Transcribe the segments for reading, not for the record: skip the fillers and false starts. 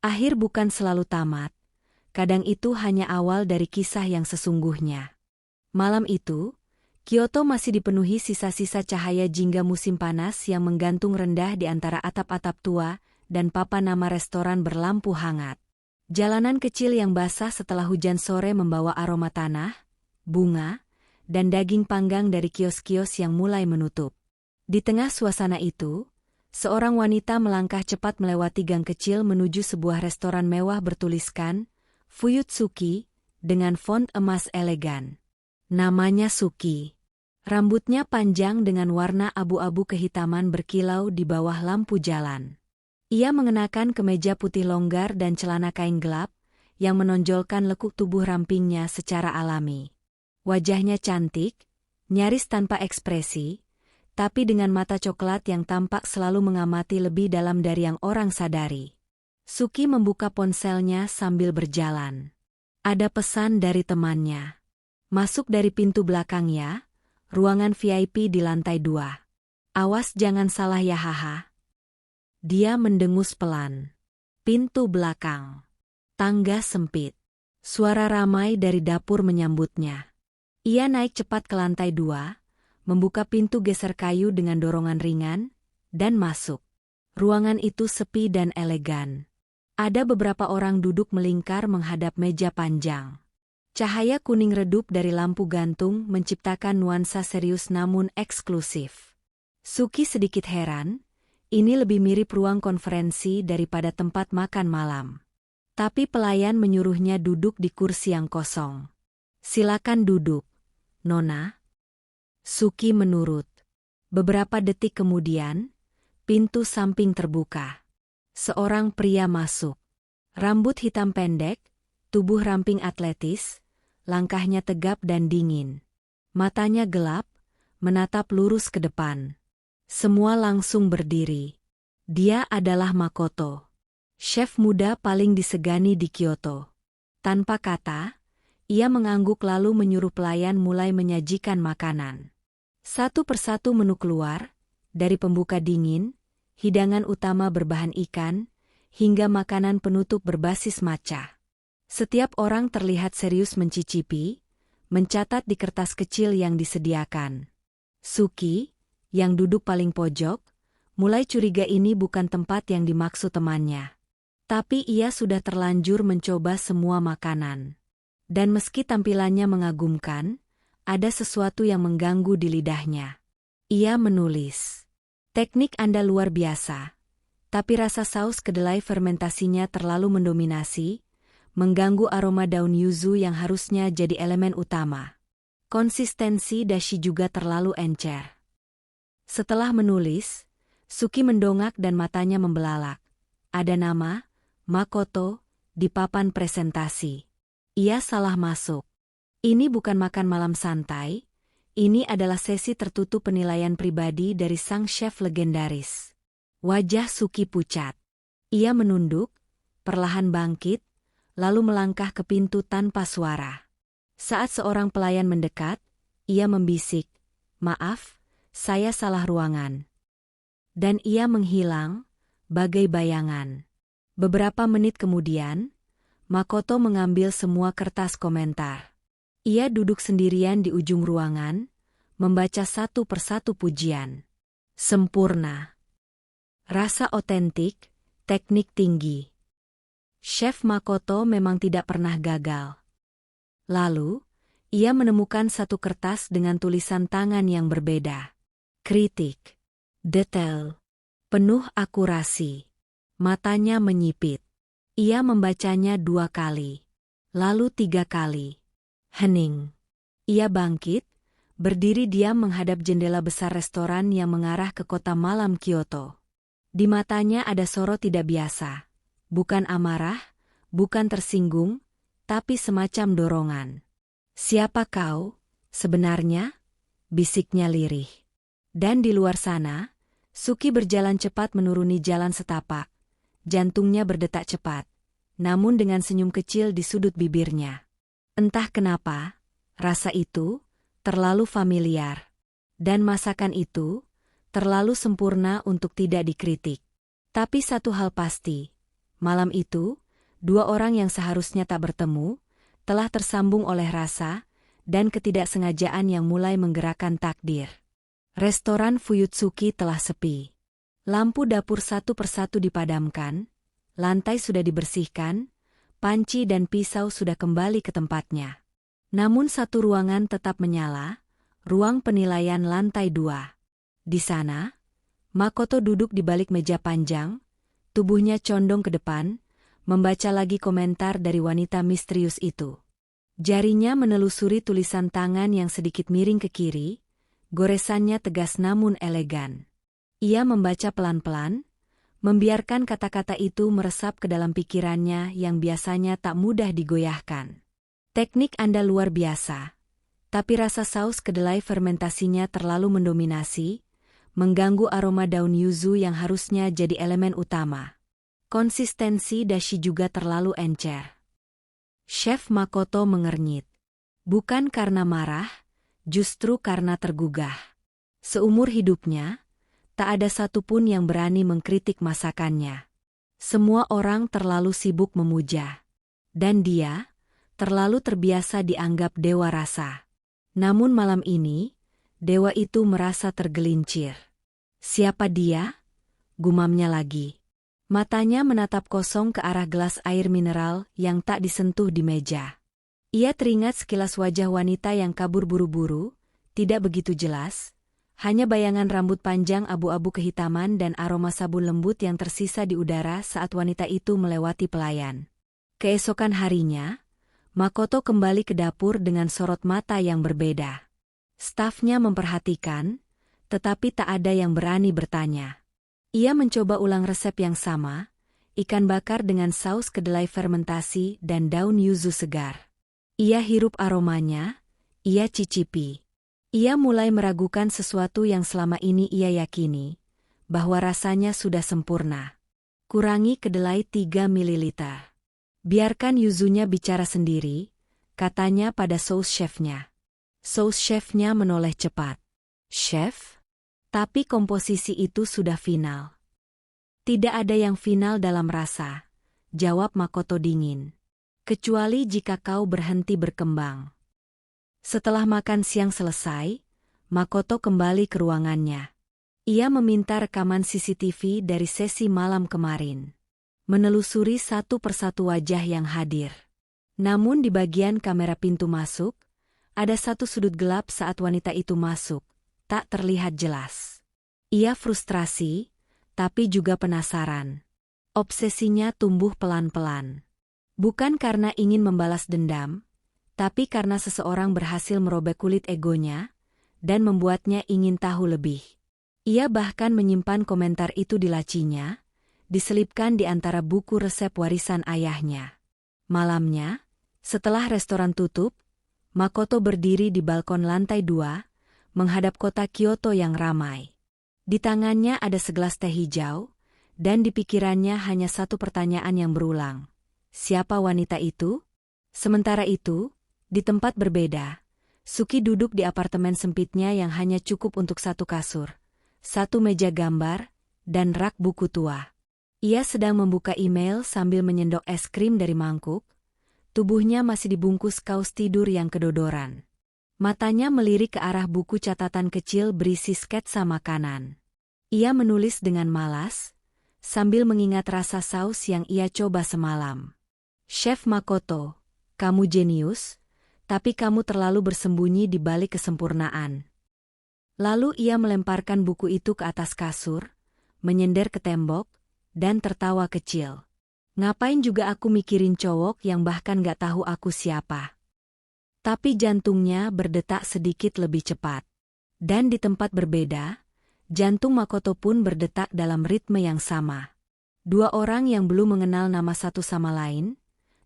Akhir bukan selalu tamat, kadang itu hanya awal dari kisah yang sesungguhnya. Malam itu, Kyoto masih dipenuhi sisa-sisa cahaya jingga musim panas yang menggantung rendah di antara atap-atap tua dan papan nama restoran berlampu hangat. Jalanan kecil yang basah setelah hujan sore membawa aroma tanah, bunga, dan daging panggang dari kios-kios yang mulai menutup. Di tengah suasana itu, seorang wanita melangkah cepat melewati gang kecil menuju sebuah restoran mewah bertuliskan Fuyutsuki dengan font emas elegan. Namanya Suki. Rambutnya panjang dengan warna abu-abu kehitaman berkilau di bawah lampu jalan. Ia mengenakan kemeja putih longgar dan celana kain gelap yang menonjolkan lekuk tubuh rampingnya secara alami. Wajahnya cantik, nyaris tanpa ekspresi, tapi dengan mata coklat yang tampak selalu mengamati lebih dalam dari yang orang sadari. Suki membuka ponselnya sambil berjalan. Ada pesan dari temannya. Masuk dari pintu belakang ya, ruangan VIP di lantai 2. Awas jangan salah ya haha. Dia mendengus pelan. Pintu belakang. Tangga sempit. Suara ramai dari dapur menyambutnya. Ia naik cepat ke lantai 2. Membuka pintu geser kayu dengan dorongan ringan, dan masuk. Ruangan itu sepi dan elegan. Ada beberapa orang duduk melingkar menghadap meja panjang. Cahaya kuning redup dari lampu gantung menciptakan nuansa serius namun eksklusif. Suki sedikit heran, ini lebih mirip ruang konferensi daripada tempat makan malam. Tapi pelayan menyuruhnya duduk di kursi yang kosong. Silakan duduk, Nona. Suki menurut. Beberapa detik kemudian, pintu samping terbuka. Seorang pria masuk. Rambut hitam pendek, tubuh ramping atletis, langkahnya tegap dan dingin. Matanya gelap, menatap lurus ke depan. Semua langsung berdiri. Dia adalah Makoto, chef muda paling disegani di Kyoto. Tanpa kata, ia mengangguk lalu menyuruh pelayan mulai menyajikan makanan. Satu persatu menu keluar, dari pembuka dingin, hidangan utama berbahan ikan, hingga makanan penutup berbasis matcha. Setiap orang terlihat serius mencicipi, mencatat di kertas kecil yang disediakan. Suki, yang duduk paling pojok, mulai curiga ini bukan tempat yang dimaksud temannya. Tapi ia sudah terlanjur mencoba semua makanan. Dan meski tampilannya mengagumkan, ada sesuatu yang mengganggu di lidahnya. Ia menulis, "Teknik Anda luar biasa, tapi rasa saus kedelai fermentasinya terlalu mendominasi, mengganggu aroma daun yuzu yang harusnya jadi elemen utama. Konsistensi dashi juga terlalu encer." Setelah menulis, Suki mendongak dan matanya membelalak. Ada nama, Makoto, di papan presentasi. Ia salah masuk. Ini bukan makan malam santai, ini adalah sesi tertutup penilaian pribadi dari sang chef legendaris. Wajah Suki pucat. Ia menunduk, perlahan bangkit, lalu melangkah ke pintu tanpa suara. Saat seorang pelayan mendekat, ia membisik, "Maaf, saya salah ruangan." Dan ia menghilang, bagai bayangan. Beberapa menit kemudian, Makoto mengambil semua kertas komentar. Ia duduk sendirian di ujung ruangan, membaca satu persatu pujian. Sempurna. Rasa otentik, teknik tinggi. Chef Makoto memang tidak pernah gagal. Lalu, ia menemukan satu kertas dengan tulisan tangan yang berbeda. Kritik. Detail. Penuh akurasi. Matanya menyipit. Ia membacanya 2 kali. Lalu 3 kali. Hening. Ia bangkit, berdiri diam menghadap jendela besar restoran yang mengarah ke kota malam Kyoto. Di matanya ada sorot tidak biasa. Bukan amarah, bukan tersinggung, tapi semacam dorongan. "Siapa kau, sebenarnya?" bisiknya lirih. Dan di luar sana, Suki berjalan cepat menuruni jalan setapak. Jantungnya berdetak cepat, namun dengan senyum kecil di sudut bibirnya. Entah kenapa, rasa itu terlalu familiar. Dan masakan itu terlalu sempurna untuk tidak dikritik. Tapi satu hal pasti, Malam itu, dua orang yang seharusnya tak bertemu, telah tersambung oleh rasa dan ketidaksengajaan yang mulai menggerakkan takdir. Restoran Fuyutsuki telah sepi. Lampu dapur satu persatu dipadamkan, lantai sudah dibersihkan, panci dan pisau sudah kembali ke tempatnya. Namun satu ruangan tetap menyala, ruang penilaian lantai 2. Di sana, Makoto duduk di balik meja panjang, tubuhnya condong ke depan, membaca lagi komentar dari wanita misterius itu. Jarinya menelusuri tulisan tangan yang sedikit miring ke kiri, goresannya tegas namun elegan. Ia membaca pelan-pelan, membiarkan kata-kata itu meresap ke dalam pikirannya yang biasanya tak mudah digoyahkan. Teknik Anda luar biasa, tapi rasa saus kedelai fermentasinya terlalu mendominasi, mengganggu aroma daun yuzu yang harusnya jadi elemen utama. Konsistensi dashi juga terlalu encer. Chef Makoto mengernyit. Bukan karena marah, justru karena tergugah. Seumur hidupnya, tak ada satupun yang berani mengkritik masakannya. Semua orang terlalu sibuk memuja. Dan dia, terlalu terbiasa dianggap dewa rasa. Namun malam ini, dewa itu merasa tergelincir. Siapa dia? Gumamnya lagi. Matanya menatap kosong ke arah gelas air mineral yang tak disentuh di meja. Ia teringat sekilas wajah wanita yang kabur buru-buru, tidak begitu jelas, hanya bayangan rambut panjang abu-abu kehitaman dan aroma sabun lembut yang tersisa di udara saat wanita itu melewati pelayan. Keesokan harinya, Makoto kembali ke dapur dengan sorot mata yang berbeda. Stafnya memperhatikan, tetapi tak ada yang berani bertanya. Ia mencoba ulang resep yang sama, ikan bakar dengan saus kedelai fermentasi dan daun yuzu segar. Ia hirup aromanya, ia cicipi. Ia mulai meragukan sesuatu yang selama ini ia yakini, bahwa rasanya sudah sempurna. Kurangi kedelai 3 ml. Biarkan yuzunya bicara sendiri, katanya pada saus chefnya. Saus chefnya menoleh cepat. Chef? Tapi komposisi itu sudah final. Tidak ada yang final dalam rasa, jawab Makoto dingin. Kecuali jika kau berhenti berkembang. Setelah makan siang selesai, Makoto kembali ke ruangannya. Ia meminta rekaman CCTV dari sesi malam kemarin. Menelusuri satu persatu wajah yang hadir. Namun di bagian kamera pintu masuk, ada satu sudut gelap saat wanita itu masuk. Tak terlihat jelas. Ia frustrasi, tapi juga penasaran. Obsesinya tumbuh pelan-pelan. Bukan karena ingin membalas dendam, tapi karena seseorang berhasil merobek kulit egonya, dan membuatnya ingin tahu lebih. Ia bahkan menyimpan komentar itu di lacinya, diselipkan di antara buku resep warisan ayahnya. Malamnya, setelah restoran tutup, Makoto berdiri di balkon lantai 2, menghadap kota Kyoto yang ramai. Di tangannya ada segelas teh hijau, dan di pikirannya hanya satu pertanyaan yang berulang. Siapa wanita itu? Sementara itu, di tempat berbeda, Suki duduk di apartemen sempitnya yang hanya cukup untuk satu kasur, satu meja gambar, dan rak buku tua. Ia sedang membuka email sambil menyendok es krim dari mangkuk, tubuhnya masih dibungkus kaos tidur yang kedodoran. Matanya melirik ke arah buku catatan kecil berisi sketsa makanan. Ia menulis dengan malas, sambil mengingat rasa saus yang ia coba semalam. Chef Makoto, kamu jenius, tapi kamu terlalu bersembunyi di balik kesempurnaan. Lalu ia melemparkan buku itu ke atas kasur, menyender ke tembok, dan tertawa kecil. Ngapain juga aku mikirin cowok yang bahkan gak tahu aku siapa. Tapi jantungnya berdetak sedikit lebih cepat. Dan di tempat berbeda, jantung Makoto pun berdetak dalam ritme yang sama. Dua orang yang belum mengenal nama satu sama lain,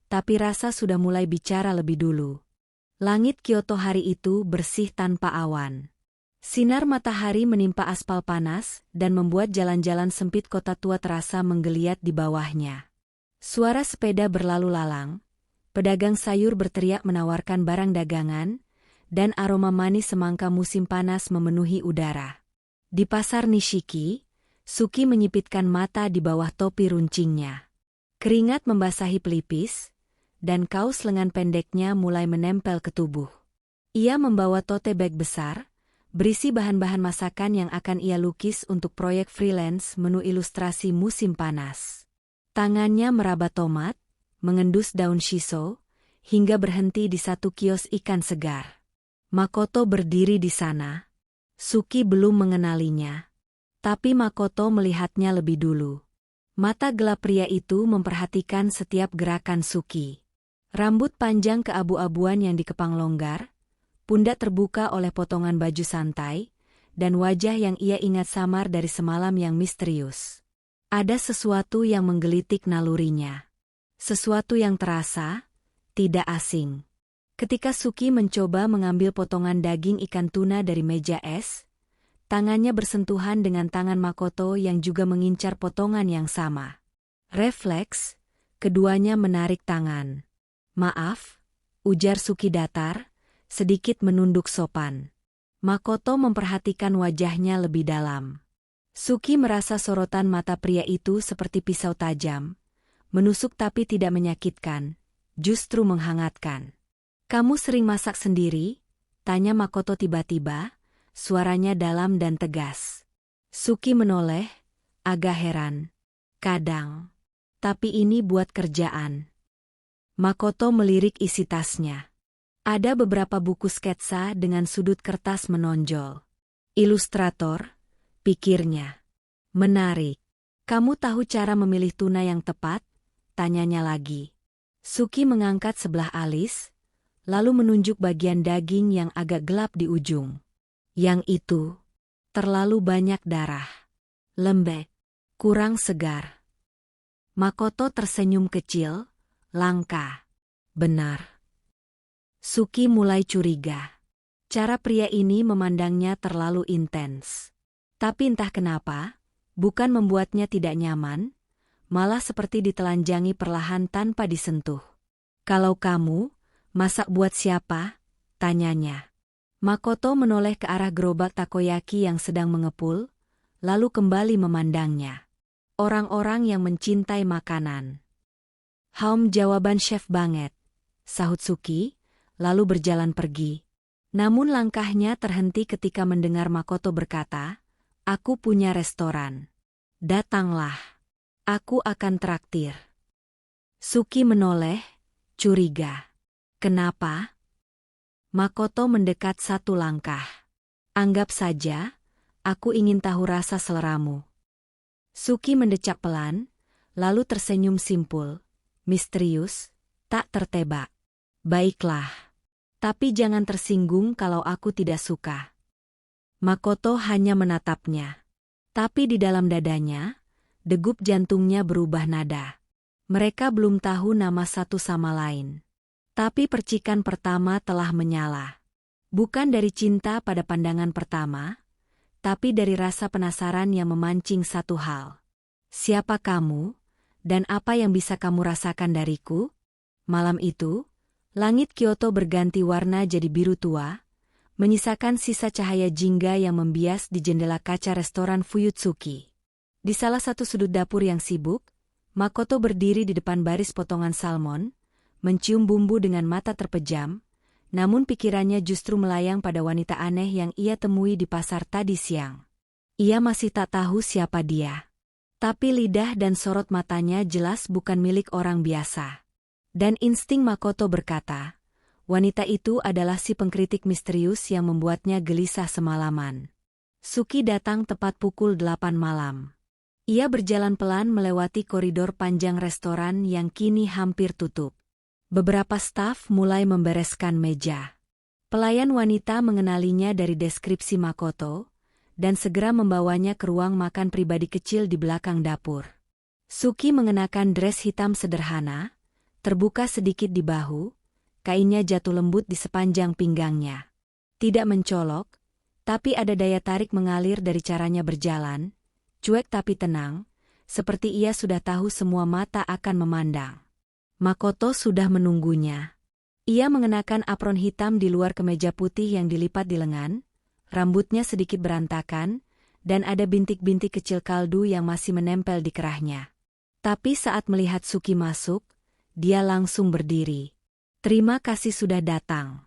tapi rasa sudah mulai bicara lebih dulu. Langit Kyoto hari itu bersih tanpa awan. Sinar matahari menimpa aspal panas dan membuat jalan-jalan sempit kota tua terasa menggeliat di bawahnya. Suara sepeda berlalu lalang. Pedagang sayur berteriak menawarkan barang dagangan, dan aroma manis semangka musim panas memenuhi udara. Di pasar Nishiki, Suki menyipitkan mata di bawah topi runcingnya. Keringat membasahi pelipis, dan kaos lengan pendeknya mulai menempel ke tubuh. Ia membawa tote bag besar, berisi bahan-bahan masakan yang akan ia lukis untuk proyek freelance menu ilustrasi musim panas. Tangannya meraba tomat, mengendus daun shiso, hingga berhenti di satu kios ikan segar. Makoto berdiri di sana. Suki belum mengenalinya. Tapi Makoto melihatnya lebih dulu. Mata gelap pria itu memperhatikan setiap gerakan Suki. Rambut panjang keabu-abuan yang dikepang longgar, pundak terbuka oleh potongan baju santai, dan wajah yang ia ingat samar dari semalam yang misterius. Ada sesuatu yang menggelitik nalurinya. Sesuatu yang terasa, tidak asing. Ketika Suki mencoba mengambil potongan daging ikan tuna dari meja es, tangannya bersentuhan dengan tangan Makoto yang juga mengincar potongan yang sama. Refleks, keduanya menarik tangan. "Maaf," ujar Suki datar, sedikit menunduk sopan. Makoto memperhatikan wajahnya lebih dalam. Suki merasa sorotan mata pria itu seperti pisau tajam, menusuk tapi tidak menyakitkan, justru menghangatkan. "Kamu sering masak sendiri?" tanya Makoto tiba-tiba. Suaranya dalam dan tegas. Suki menoleh, agak heran. "Kadang. Tapi ini buat kerjaan." Makoto melirik isi tasnya. Ada beberapa buku sketsa dengan sudut kertas menonjol. "Ilustrator," pikirnya. "Menarik. Kamu tahu cara memilih tuna yang tepat?" tanyanya lagi. Suki mengangkat sebelah alis, lalu menunjuk bagian daging yang agak gelap di ujung. "Yang itu, terlalu banyak darah. Lembek, kurang segar." Makoto tersenyum kecil, langka. "Benar." Suki mulai curiga. Cara pria ini memandangnya terlalu intens. Tapi entah kenapa, bukan membuatnya tidak nyaman, malah seperti ditelanjangi perlahan tanpa disentuh. "Kalau kamu, masak buat siapa?" tanyanya. Makoto menoleh ke arah gerobak takoyaki yang sedang mengepul, lalu kembali memandangnya. "Orang-orang yang mencintai makanan." Jawaban chef banget," sahut Suki, lalu berjalan pergi. Namun langkahnya terhenti ketika mendengar Makoto berkata, "Aku punya restoran. Datanglah. Aku akan traktir." Suki menoleh, curiga. "Kenapa?" Makoto mendekat satu langkah. "Anggap saja, aku ingin tahu rasa seleramu." Suki mendecak pelan, lalu tersenyum simpul, misterius, tak tertebak. "Baiklah. Tapi jangan tersinggung kalau aku tidak suka." Makoto hanya menatapnya. Tapi di dalam dadanya, degup jantungnya berubah nada. Mereka belum tahu nama satu sama lain. Tapi percikan pertama telah menyala. Bukan dari cinta pada pandangan pertama, tapi dari rasa penasaran yang memancing satu hal. "Siapa kamu, dan apa yang bisa kamu rasakan dariku?" Malam itu, langit Kyoto berganti warna jadi biru tua, menyisakan sisa cahaya jingga yang membias di jendela kaca restoran Fuyutsuki. Di salah satu sudut dapur yang sibuk, Makoto berdiri di depan baris potongan salmon, mencium bumbu dengan mata terpejam, namun pikirannya justru melayang pada wanita aneh yang ia temui di pasar tadi siang. Ia masih tak tahu siapa dia. Tapi lidah dan sorot matanya jelas bukan milik orang biasa. Dan insting Makoto berkata, wanita itu adalah si pengkritik misterius yang membuatnya gelisah semalaman. Suki datang tepat pukul 8 malam. Ia berjalan pelan melewati koridor panjang restoran yang kini hampir tutup. Beberapa staf mulai membereskan meja. Pelayan wanita mengenalinya dari deskripsi Makoto, dan segera membawanya ke ruang makan pribadi kecil di belakang dapur. Suki mengenakan dress hitam sederhana, terbuka sedikit di bahu, kainnya jatuh lembut di sepanjang pinggangnya. Tidak mencolok, tapi ada daya tarik mengalir dari caranya berjalan, cuek tapi tenang, seperti ia sudah tahu semua mata akan memandang. Makoto sudah menunggunya. Ia mengenakan apron hitam di luar kemeja putih yang dilipat di lengan, rambutnya sedikit berantakan, dan ada bintik-bintik kecil kaldu yang masih menempel di kerahnya. Tapi saat melihat Suki masuk, dia langsung berdiri. "Terima kasih sudah datang,"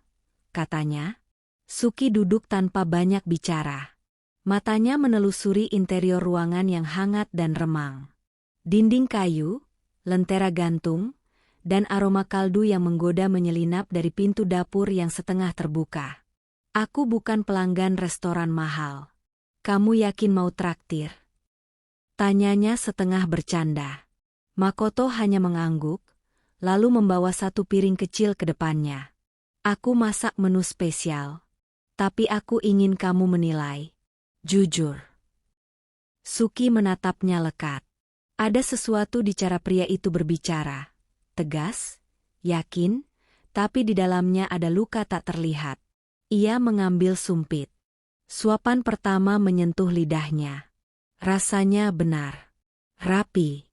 katanya. Suki duduk tanpa banyak bicara. Matanya menelusuri interior ruangan yang hangat dan remang. Dinding kayu, lentera gantung, dan aroma kaldu yang menggoda menyelinap dari pintu dapur yang setengah terbuka. "Aku bukan pelanggan restoran mahal. Kamu yakin mau traktir?" tanyanya setengah bercanda. Makoto hanya mengangguk, lalu membawa satu piring kecil ke depannya. "Aku masak menu spesial. Tapi aku ingin kamu menilai. Jujur." Suki menatapnya lekat. Ada sesuatu di cara pria itu berbicara. Tegas, yakin, tapi di dalamnya ada luka tak terlihat. Ia mengambil sumpit. Suapan pertama menyentuh lidahnya. Rasanya benar. Rapi.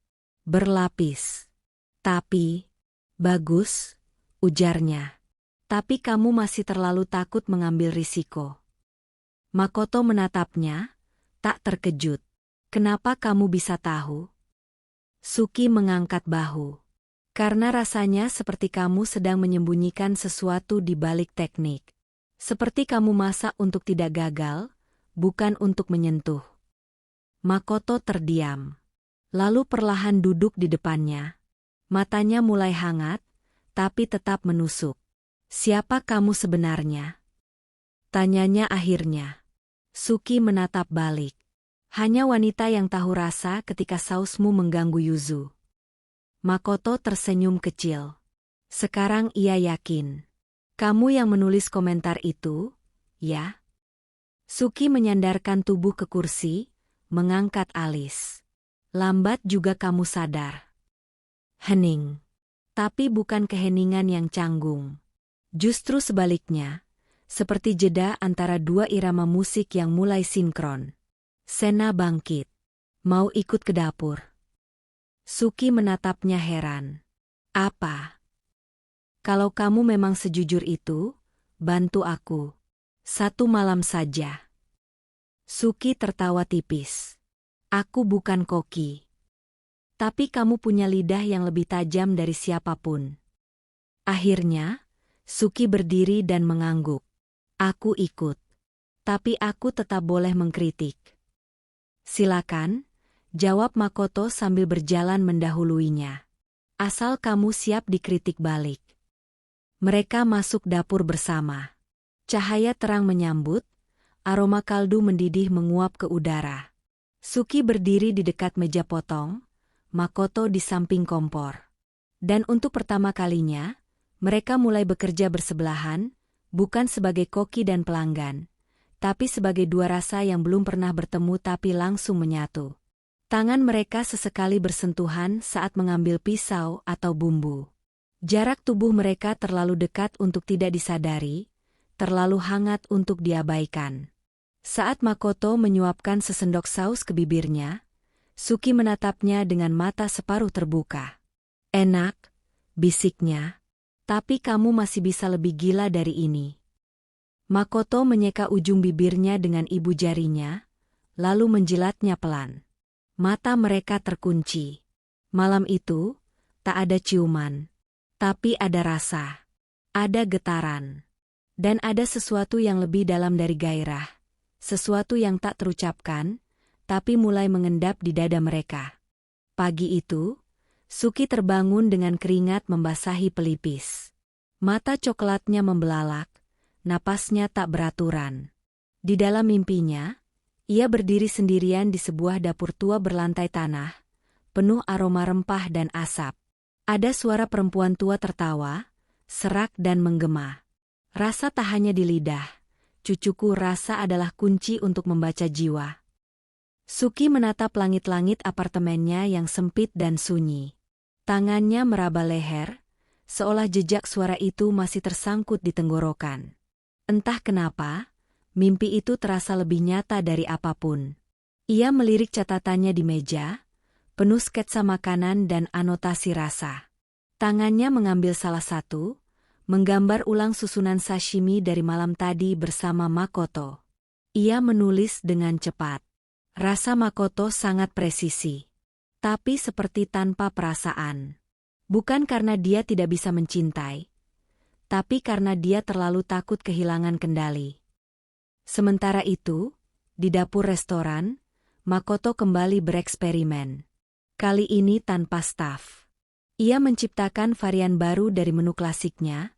Berlapis. "Tapi, bagus," ujarnya. "Tapi kamu masih terlalu takut mengambil risiko." Makoto menatapnya, tak terkejut. "Kenapa kamu bisa tahu?" Suki mengangkat bahu. "Karena rasanya seperti kamu sedang menyembunyikan sesuatu di balik teknik. Seperti kamu masak untuk tidak gagal, bukan untuk menyentuh." Makoto terdiam. Lalu perlahan duduk di depannya. Matanya mulai hangat, tapi tetap menusuk. "Siapa kamu sebenarnya?" tanyanya akhirnya. Suki menatap balik. "Hanya wanita yang tahu rasa ketika sausmu mengganggu Yuzu." Makoto tersenyum kecil. Sekarang ia yakin. "Kamu yang menulis komentar itu, ya?" Suki menyandarkan tubuh ke kursi, mengangkat alis. "Lambat juga kamu sadar." Hening. Tapi bukan keheningan yang canggung. Justru sebaliknya, seperti jeda antara dua irama musik yang mulai sinkron. Sena bangkit. "Mau ikut ke dapur?" Suki menatapnya heran. "Apa?" "Kalau kamu memang sejujur itu, bantu aku. 1 malam saja." Suki tertawa tipis. "Aku bukan koki. Tapi kamu punya lidah yang lebih tajam dari siapapun." Akhirnya, Suki berdiri dan mengangguk. "Aku ikut. Tapi aku tetap boleh mengkritik." "Silakan," jawab Makoto sambil berjalan mendahuluinya. "Asal kamu siap dikritik balik." Mereka masuk dapur bersama. Cahaya terang menyambut, aroma kaldu mendidih menguap ke udara. Suki berdiri di dekat meja potong, Makoto di samping kompor. Dan untuk pertama kalinya, mereka mulai bekerja bersebelahan, bukan sebagai koki dan pelanggan, tapi sebagai dua rasa yang belum pernah bertemu tapi langsung menyatu. Tangan mereka sesekali bersentuhan saat mengambil pisau atau bumbu. Jarak tubuh mereka terlalu dekat untuk tidak disadari, terlalu hangat untuk diabaikan. Saat Makoto menyuapkan sesendok saus ke bibirnya, Suki menatapnya dengan mata separuh terbuka. "Enak," bisiknya. "Tapi kamu masih bisa lebih gila dari ini." Makoto menyeka ujung bibirnya dengan ibu jarinya, lalu menjilatnya pelan. Mata mereka terkunci. Malam itu, tak ada ciuman. Tapi ada rasa. Ada getaran. Dan ada sesuatu yang lebih dalam dari gairah. Sesuatu yang tak terucapkan, tapi mulai mengendap di dada mereka. Pagi itu, Suki terbangun dengan keringat membasahi pelipis. Mata coklatnya membelalak. Napasnya tak beraturan. Di dalam mimpinya, ia berdiri sendirian di sebuah dapur tua berlantai tanah, penuh aroma rempah dan asap. Ada suara perempuan tua tertawa, serak dan menggema. Rasa tak hanya di lidah. "Cucuku, rasa adalah kunci untuk membaca jiwa." Suki menatap langit-langit apartemennya yang sempit dan sunyi. Tangannya meraba leher, seolah jejak suara itu masih tersangkut di tenggorokan. Entah kenapa, mimpi itu terasa lebih nyata dari apapun. Ia melirik catatannya di meja, penuh sketsa makanan dan anotasi rasa. Tangannya mengambil salah satu, menggambar ulang susunan sashimi dari malam tadi bersama Makoto. Ia menulis dengan cepat. Rasa Makoto sangat presisi. Tapi seperti tanpa perasaan. Bukan karena dia tidak bisa mencintai, tapi karena dia terlalu takut kehilangan kendali. Sementara itu, di dapur restoran, Makoto kembali bereksperimen. Kali ini tanpa staf. Ia menciptakan varian baru dari menu klasiknya,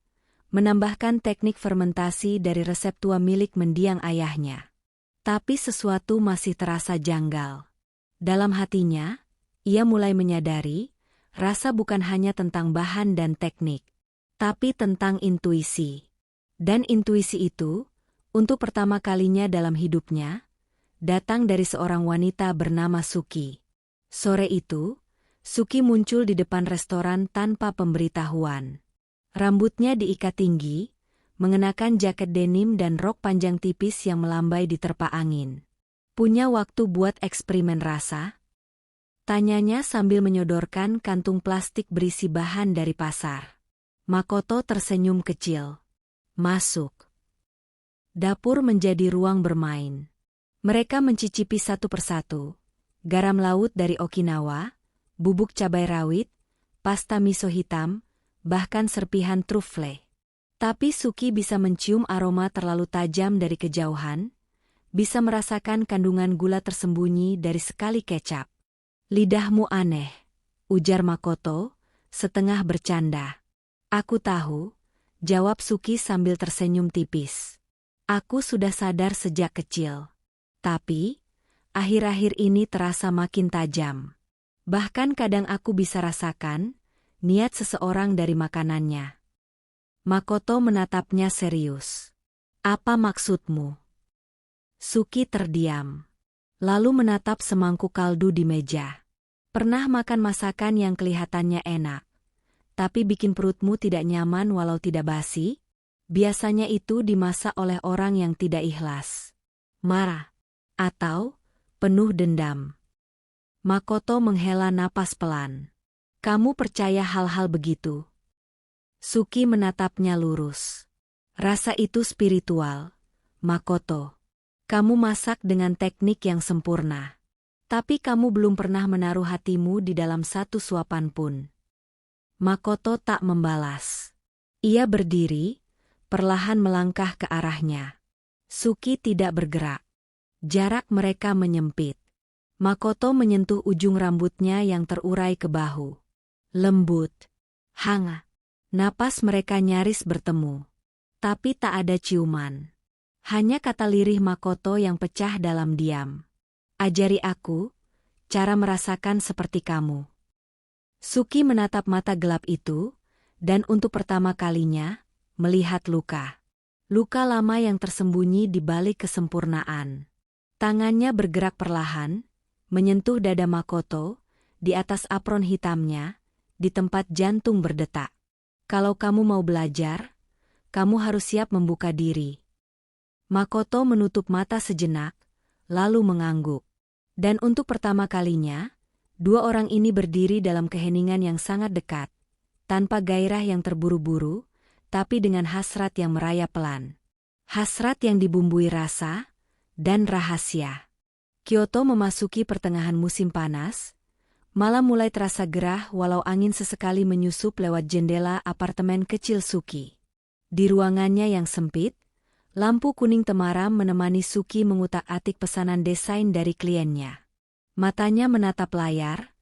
menambahkan teknik fermentasi dari resep tua milik mendiang ayahnya. Tapi sesuatu masih terasa janggal. Dalam hatinya, ia mulai menyadari, rasa bukan hanya tentang bahan dan teknik, tapi tentang intuisi. Dan intuisi itu, untuk pertama kalinya dalam hidupnya, datang dari seorang wanita bernama Suki. Sore itu, Suki muncul di depan restoran tanpa pemberitahuan. Rambutnya diikat tinggi, mengenakan jaket denim dan rok panjang tipis yang melambai diterpa angin. Punya waktu buat eksperimen rasa? Tanyanya sambil menyodorkan kantung plastik berisi bahan dari pasar. Makoto tersenyum kecil. Masuk. Dapur menjadi ruang bermain. Mereka mencicipi satu persatu. Garam laut dari Okinawa, bubuk cabai rawit, pasta miso hitam, bahkan serpihan trufle. Tapi Suki bisa mencium aroma terlalu tajam dari kejauhan, bisa merasakan kandungan gula tersembunyi dari sekali kecap. Lidahmu aneh, ujar Makoto, setengah bercanda. Aku tahu, jawab Suki sambil tersenyum tipis. Aku sudah sadar sejak kecil. Tapi, akhir-akhir ini terasa makin tajam. Bahkan kadang aku bisa rasakan niat seseorang dari makanannya. Makoto menatapnya serius. Apa maksudmu? Suki terdiam. Lalu menatap semangkuk kaldu di meja. Pernah makan masakan yang kelihatannya enak, tapi bikin perutmu tidak nyaman walau tidak basi? Biasanya itu dimasak oleh orang yang tidak ikhlas, marah, atau penuh dendam. Makoto menghela napas pelan. Kamu percaya hal-hal begitu? Suki menatapnya lurus. Rasa itu spiritual, Makoto. Kamu masak dengan teknik yang sempurna. Tapi kamu belum pernah menaruh hatimu di dalam satu suapan pun. Makoto tak membalas. Ia berdiri, perlahan melangkah ke arahnya. Suki tidak bergerak. Jarak mereka menyempit. Makoto menyentuh ujung rambutnya yang terurai ke bahu. Lembut, hangat. Napas mereka nyaris bertemu. Tapi tak ada ciuman. Hanya kata lirih Makoto yang pecah dalam diam. Ajari aku, cara merasakan seperti kamu. Suki menatap mata gelap itu, dan untuk pertama kalinya, melihat luka. Luka lama yang tersembunyi di balik kesempurnaan. Tangannya bergerak perlahan, menyentuh dada Makoto, di atas apron hitamnya, di tempat jantung berdetak. Kalau kamu mau belajar, kamu harus siap membuka diri. Makoto menutup mata sejenak, lalu mengangguk. Dan untuk pertama kalinya, dua orang ini berdiri dalam keheningan yang sangat dekat, tanpa gairah yang terburu-buru, tapi dengan hasrat yang merayap pelan. Hasrat yang dibumbui rasa dan rahasia. Kyoto memasuki pertengahan musim panas, malam mulai terasa gerah walau angin sesekali menyusup lewat jendela apartemen kecil Suki. Di ruangannya yang sempit, lampu kuning temaram menemani Suki mengutak-atik pesanan desain dari kliennya. Matanya menatap layar,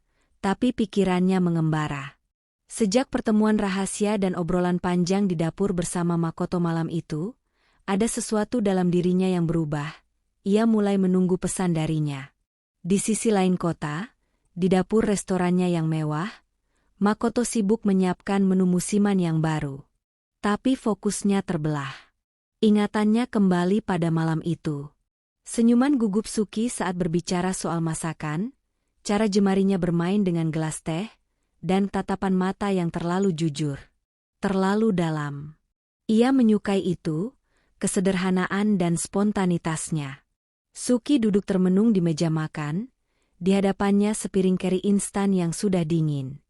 tapi pikirannya mengembara. Sejak pertemuan rahasia dan obrolan panjang di dapur bersama Makoto malam itu, ada sesuatu dalam dirinya yang berubah. Ia mulai menunggu pesan darinya. Di sisi lain kota, di dapur restorannya yang mewah, Makoto sibuk menyiapkan menu musiman yang baru. Tapi fokusnya terbelah. Ingatannya kembali pada malam itu. Senyuman gugup Suki saat berbicara soal masakan, cara jemarinya bermain dengan gelas teh, dan tatapan mata yang terlalu jujur. Terlalu dalam. Ia menyukai itu, kesederhanaan dan spontanitasnya. Suki duduk termenung di meja makan, di hadapannya sepiring kari instan yang sudah dingin.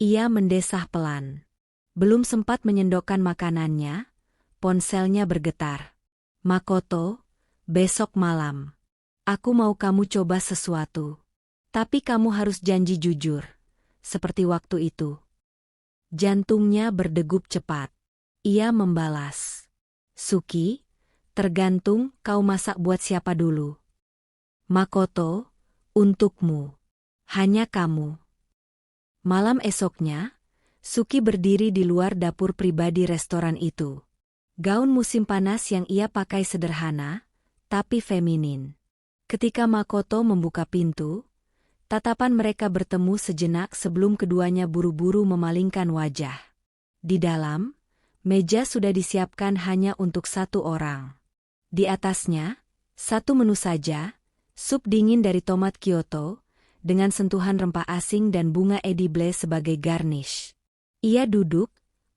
Ia mendesah pelan. Belum sempat menyendokkan makanannya, ponselnya bergetar. Makoto, besok malam. Aku mau kamu coba sesuatu. Tapi kamu harus janji jujur, seperti waktu itu. Jantungnya berdegup cepat. Ia membalas. Suki, tergantung kau masak buat siapa dulu. Makoto, untukmu. Hanya kamu. Malam esoknya, Suki berdiri di luar dapur pribadi restoran itu. Gaun musim panas yang ia pakai sederhana, tapi feminin. Ketika Makoto membuka pintu, tatapan mereka bertemu sejenak sebelum keduanya buru-buru memalingkan wajah. Di dalam, meja sudah disiapkan hanya untuk satu orang. Di atasnya, satu menu saja, sup dingin dari tomat Kyoto, dengan sentuhan rempah asing dan bunga edible sebagai garnish. Ia duduk,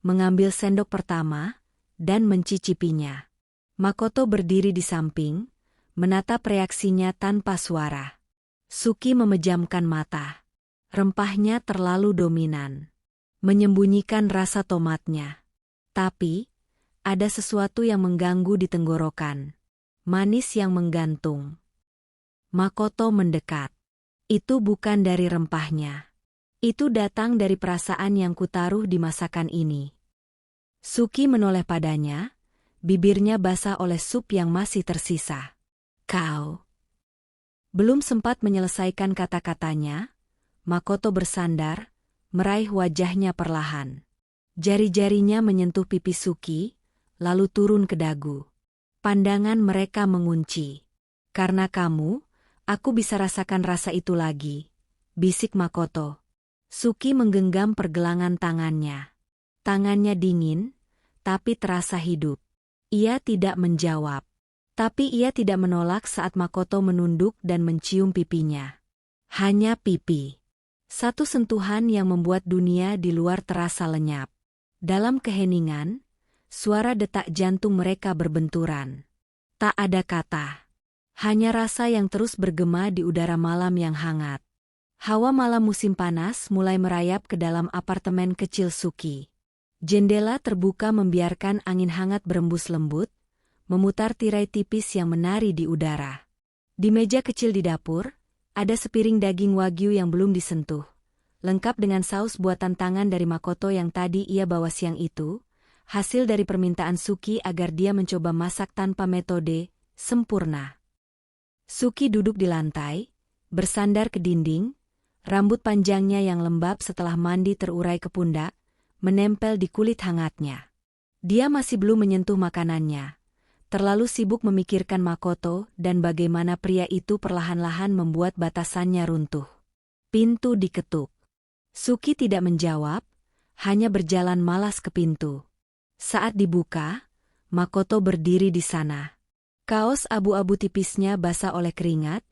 mengambil sendok pertama, dan mencicipinya. Makoto berdiri di samping, menatap reaksinya tanpa suara. Suki memejamkan mata. Rempahnya terlalu dominan, menyembunyikan rasa tomatnya. Tapi, ada sesuatu yang mengganggu di tenggorokan. Manis yang menggantung. Makoto mendekat. Itu bukan dari rempahnya. Itu datang dari perasaan yang kutaruh di masakan ini. Suki menoleh padanya, bibirnya basah oleh sup yang masih tersisa. Kau. Belum sempat menyelesaikan kata-katanya, Makoto bersandar, meraih wajahnya perlahan. Jari-jarinya menyentuh pipi Suki, lalu turun ke dagu. Pandangan mereka mengunci. Karena kamu, aku bisa rasakan rasa itu lagi, bisik Makoto. Suki menggenggam pergelangan tangannya. Tangannya dingin, tapi terasa hidup. Ia tidak menjawab. Tapi ia tidak menolak saat Makoto menunduk dan mencium pipinya. Hanya pipi. Satu sentuhan yang membuat dunia di luar terasa lenyap. Dalam keheningan, suara detak jantung mereka berbenturan. Tak ada kata. Hanya rasa yang terus bergema di udara malam yang hangat. Hawa malam musim panas mulai merayap ke dalam apartemen kecil Suki. Jendela terbuka membiarkan angin hangat berembus lembut, memutar tirai tipis yang menari di udara. Di meja kecil di dapur, ada sepiring daging wagyu yang belum disentuh, lengkap dengan saus buatan tangan dari Makoto yang tadi ia bawa siang itu, hasil dari permintaan Suki agar dia mencoba masak tanpa metode sempurna. Suki duduk di lantai, bersandar ke dinding, rambut panjangnya yang lembab setelah mandi terurai ke pundak, menempel di kulit hangatnya. Dia masih belum menyentuh makanannya. Terlalu sibuk memikirkan Makoto dan bagaimana pria itu perlahan-lahan membuat batasannya runtuh. Pintu diketuk. Suki tidak menjawab, hanya berjalan malas ke pintu. Saat dibuka, Makoto berdiri di sana. Kaos abu-abu tipisnya basah oleh keringat,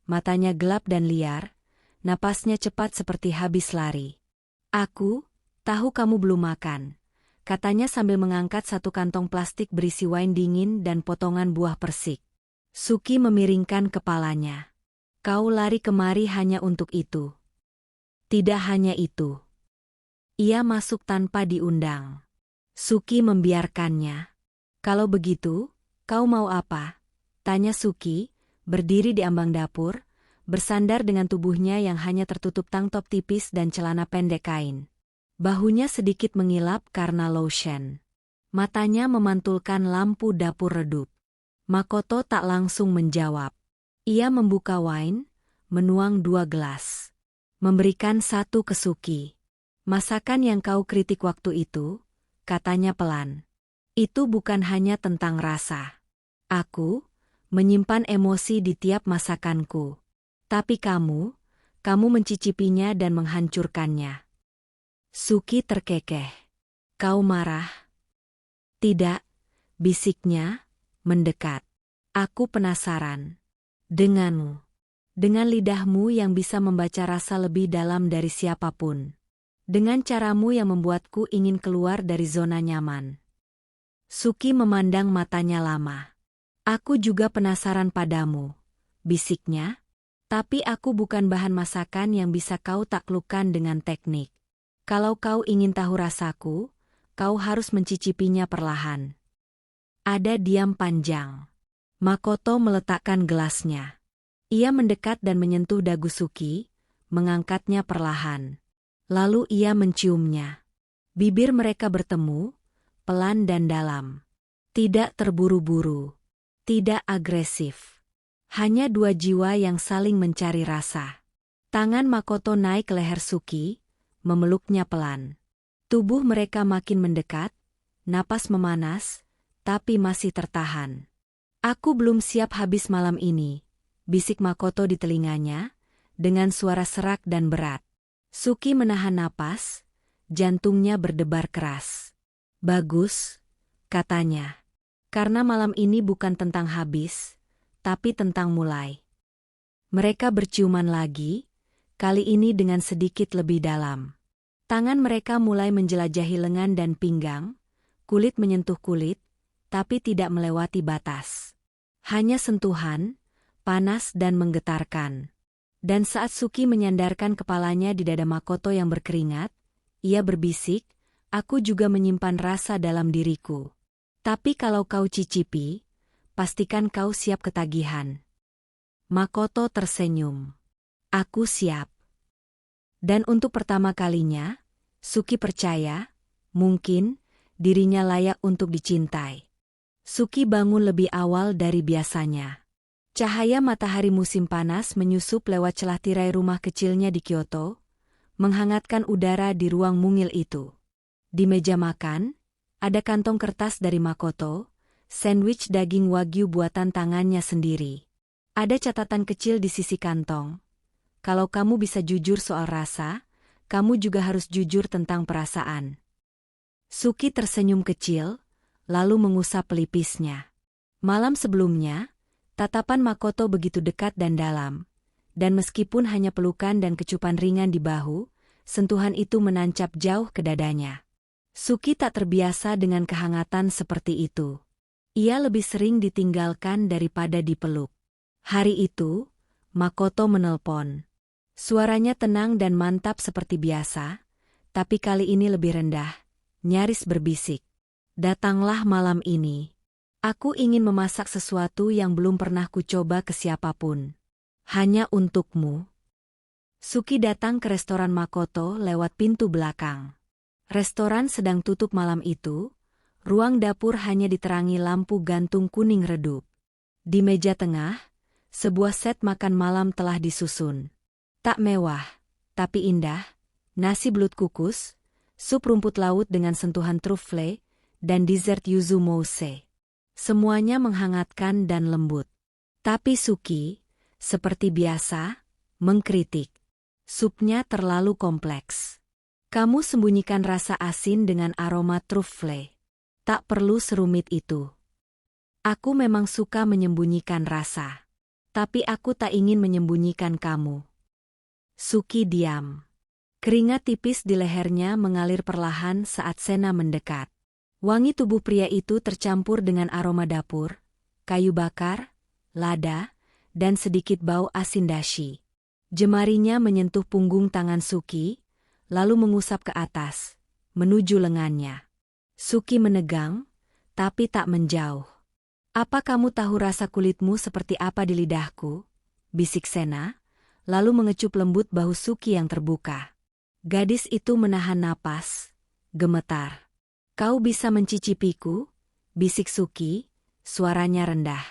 matanya gelap dan liar, napasnya cepat seperti habis lari. Aku tahu kamu belum makan, katanya sambil mengangkat satu kantong plastik berisi wine dingin dan potongan buah persik. Suki memiringkan kepalanya. Kau lari kemari hanya untuk itu. Tidak hanya itu. Ia masuk tanpa diundang. Suki membiarkannya. Kalau begitu, kau mau apa? Tanya Suki, berdiri di ambang dapur, bersandar dengan tubuhnya yang hanya tertutup tank top tipis dan celana pendek kain. Bahunya sedikit mengilap karena lotion. Matanya memantulkan lampu dapur redup. Makoto tak langsung menjawab. Ia membuka wine, menuang 2 gelas. Memberikan satu ke Suki. Masakan yang kau kritik waktu itu, katanya pelan. Itu bukan hanya tentang rasa. Aku menyimpan emosi di tiap masakanku. Tapi kamu mencicipinya dan menghancurkannya. Suki terkekeh. Kau marah? Tidak, bisiknya, mendekat. Aku penasaran. Denganmu. Dengan lidahmu yang bisa membaca rasa lebih dalam dari siapapun. Dengan caramu yang membuatku ingin keluar dari zona nyaman. Suki memandang matanya lama. Aku juga penasaran padamu, bisiknya. Tapi aku bukan bahan masakan yang bisa kau taklukkan dengan teknik. Kalau kau ingin tahu rasaku, kau harus mencicipinya perlahan. Ada diam panjang. Makoto meletakkan gelasnya. Ia mendekat dan menyentuh dagu Suki, mengangkatnya perlahan. Lalu ia menciumnya. Bibir mereka bertemu, pelan dan dalam. Tidak terburu-buru. Tidak agresif. Hanya dua jiwa yang saling mencari rasa. Tangan Makoto naik ke leher Suki, memeluknya pelan. Tubuh mereka makin mendekat, napas memanas, tapi masih tertahan. Aku belum siap habis malam ini, bisik Makoto di telinganya, dengan suara serak dan berat. Suki menahan napas, jantungnya berdebar keras. Bagus, katanya. Karena malam ini bukan tentang habis, tapi tentang mulai. Mereka berciuman lagi, kali ini dengan sedikit lebih dalam. Tangan mereka mulai menjelajahi lengan dan pinggang, kulit menyentuh kulit, tapi tidak melewati batas. Hanya sentuhan, panas dan menggetarkan. Dan saat Suki menyandarkan kepalanya di dada Makoto yang berkeringat, ia berbisik, aku juga menyimpan rasa dalam diriku. Tapi kalau kau cicipi, pastikan kau siap ketagihan. Makoto tersenyum. Aku siap. Dan untuk pertama kalinya, Suki percaya, mungkin, dirinya layak untuk dicintai. Suki bangun lebih awal dari biasanya. Cahaya matahari musim panas menyusup lewat celah tirai rumah kecilnya di Kyoto, menghangatkan udara di ruang mungil itu. Di meja makan, ada kantong kertas dari Makoto, sandwich daging wagyu buatan tangannya sendiri. Ada catatan kecil di sisi kantong. Kalau kamu bisa jujur soal rasa, kamu juga harus jujur tentang perasaan. Suki tersenyum kecil, lalu mengusap pelipisnya. Malam sebelumnya, tatapan Makoto begitu dekat dan dalam, dan meskipun hanya pelukan dan kecupan ringan di bahu, sentuhan itu menancap jauh ke dadanya. Suki tak terbiasa dengan kehangatan seperti itu. Ia lebih sering ditinggalkan daripada dipeluk. Hari itu, Makoto menelpon. Suaranya tenang dan mantap seperti biasa, tapi kali ini lebih rendah, nyaris berbisik. Datanglah malam ini. Aku ingin memasak sesuatu yang belum pernah kucoba ke siapapun. Hanya untukmu. Suki datang ke restoran Makoto lewat pintu belakang. Restoran sedang tutup malam itu, ruang dapur hanya diterangi lampu gantung kuning redup. Di meja tengah, sebuah set makan malam telah disusun. Tak mewah, tapi indah, nasi belut kukus, sup rumput laut dengan sentuhan truffle, dan dessert yuzu mousse. Semuanya menghangatkan dan lembut. Tapi Suki, seperti biasa, mengkritik. Supnya terlalu kompleks. Kamu sembunyikan rasa asin dengan aroma truffle. Tak perlu serumit itu. Aku memang suka menyembunyikan rasa. Tapi aku tak ingin menyembunyikan kamu. Suki diam. Keringat tipis di lehernya mengalir perlahan saat Sena mendekat. Wangi tubuh pria itu tercampur dengan aroma dapur, kayu bakar, lada, dan sedikit bau asin dashi. Jemarinya menyentuh punggung tangan Suki, lalu mengusap ke atas, menuju lengannya. Suki menegang, tapi tak menjauh. Apa kamu tahu rasa kulitmu seperti apa di lidahku? Bisik Sena, lalu mengecup lembut bahu Suki yang terbuka. Gadis itu menahan napas, gemetar. Kau bisa mencicipiku? Bisik Suki, suaranya rendah.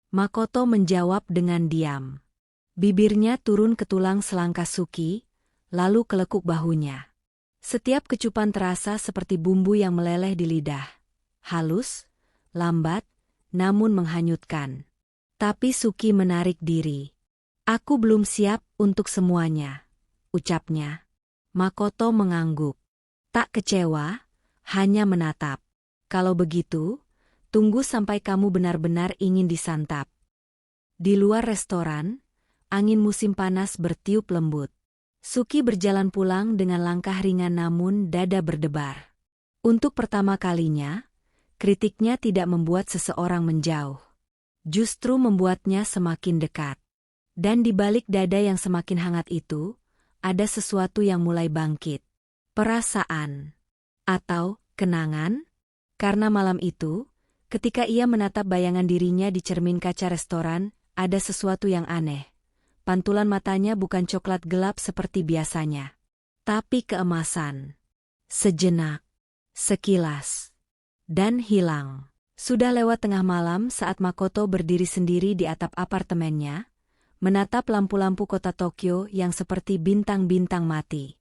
Makoto menjawab dengan diam. Bibirnya turun ke tulang selangkah Suki, lalu kelekuk bahunya. Setiap kecupan terasa seperti bumbu yang meleleh di lidah. Halus, lambat, namun menghanyutkan. Tapi Suki menarik diri. Aku belum siap untuk semuanya, ucapnya. Makoto mengangguk. Tak kecewa, hanya menatap. Kalau begitu, tunggu sampai kamu benar-benar ingin disantap. Di luar restoran, angin musim panas bertiup lembut. Suki berjalan pulang dengan langkah ringan namun dada berdebar. Untuk pertama kalinya, kritiknya tidak membuat seseorang menjauh. Justru membuatnya semakin dekat. Dan di balik dada yang semakin hangat itu, ada sesuatu yang mulai bangkit. Perasaan. Atau kenangan? Karena malam itu, ketika ia menatap bayangan dirinya di cermin kaca restoran, ada sesuatu yang aneh. pantulan matanya bukan coklat gelap seperti biasanya, tapi keemasan. Sejenak, sekilas, dan hilang. Sudah lewat tengah malam saat Makoto berdiri sendiri di atap apartemennya, menatap lampu-lampu kota Tokyo yang seperti bintang-bintang mati.